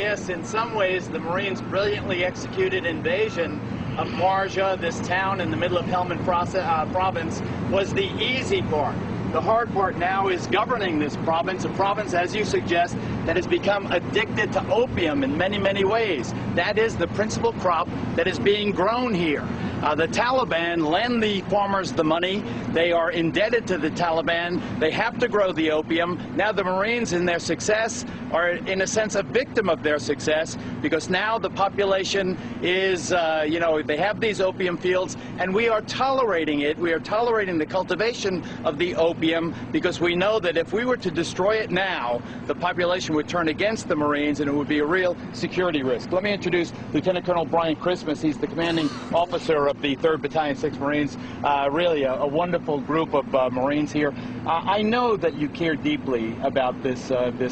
yes, in some ways, the Marines' brilliantly executed invasion of Marja, this town in the middle of Helmand province, was the easy part. The hard part now is governing this province, a province, as you suggest, that has become addicted to opium in many, many ways. That is the principal crop that is being grown here. The Taliban lend the farmers the money. They are indebted to the Taliban. They have to grow the opium. Now the Marines, in their success, are in a sense a victim of their success, because now the population is, they have these opium fields, and we are tolerating it. We are tolerating the cultivation of the opium because we know that if we were to destroy it now, the population would turn against the Marines, and it would be a real security risk. Let me introduce Lieutenant Colonel Brian Christmas. He's the commanding officer of the 3rd Battalion, 6th Marines. Really a wonderful group of Marines here. I know that you care deeply about this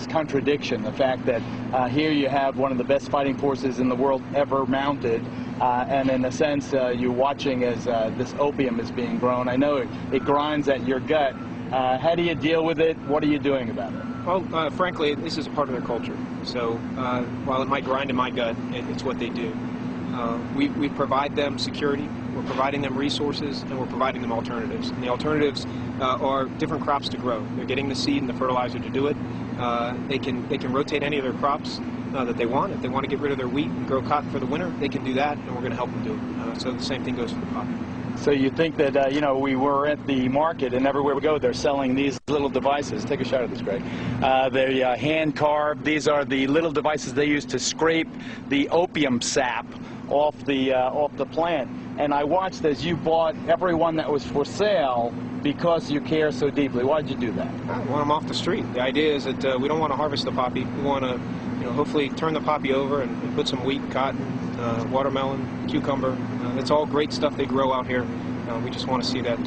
contradiction, the fact that here you have one of the best fighting forces in the world ever mounted, and in a sense you're watching as this opium is being grown. I know it grinds at your gut. How do you deal with it? What are you doing about it? Well, frankly, this is a part of their culture. So while it might grind in my gut, it's what they do. We provide them security, we're providing them resources, and we're providing them alternatives. And the alternatives are different crops to grow. They're getting the seed and the fertilizer to do it. They can rotate any of their crops that they want. If they want to get rid of their wheat and grow cotton for the winter, they can do that, and we're going to help them do it. So the same thing goes for the poppy. So you think that, we were at the market, and everywhere we go, they're selling these little devices. Take a shot of this, Greg. They're hand-carved. These are the little devices they use to scrape the opium sap off the plant. And I watched as you bought every one that was for sale because you care so deeply. Why did you do that? I want them off the street. The idea is that we don't want to harvest the poppy. We want to, hopefully turn the poppy over and put some wheat, cotton, watermelon, cucumber. It's all great stuff they grow out here. We just want to see that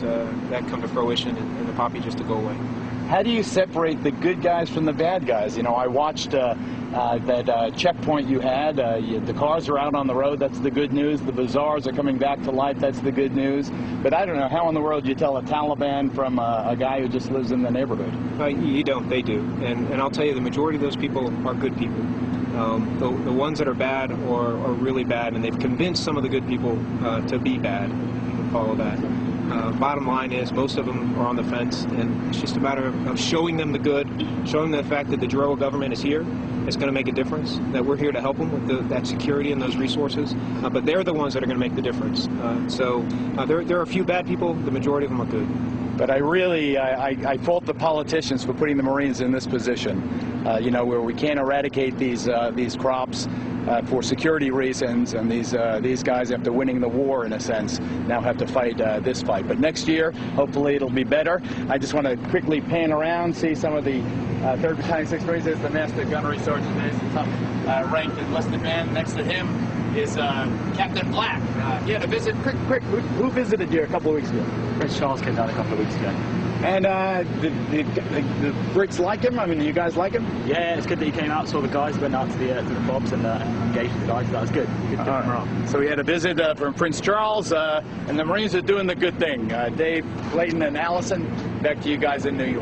come to fruition and the poppy just to go away. How do you separate the good guys from the bad guys? I watched that checkpoint you had. The cars are out on the road. That's the good news. The bazaars are coming back to life. That's the good news. But I don't know, how in the world do you tell a Taliban from a guy who just lives in the neighborhood? You don't. They do. And I'll tell you, the majority of those people are good people. The ones that are bad are really bad, and they've convinced some of the good people to be bad. You can follow that. Bottom line is, most of them are on the fence, and it's just a matter of showing them the good, showing them the fact that the Giro government is here. It's going to make a difference, that we're here to help them with that security and those resources, but they're the ones that are going to make the difference. There are a few bad people, the majority of them are good. But I fault the politicians for putting the Marines in this position, where we can't eradicate these crops for security reasons, and these guys, after winning the war, in a sense, now have to fight this fight. But next year, hopefully, it'll be better. I just want to quickly pan around, see some of the 3rd Battalion, 6th Marines. There's the Master Gunnery Sergeant. There's the top ranked enlisted man. Next to him is Captain Black. He had a visit. Quick, who visited you a couple of weeks ago? Prince Charles came down a couple of weeks ago. And the Brits like him? I mean, do you guys like him? Yeah, it's good that he came out, saw the guys, went out to the pubs and engaged with the guys. That was good. So we had a visit from Prince Charles, and the Marines are doing the good thing. Dave, Clayton, and Allison, back to you guys in New York.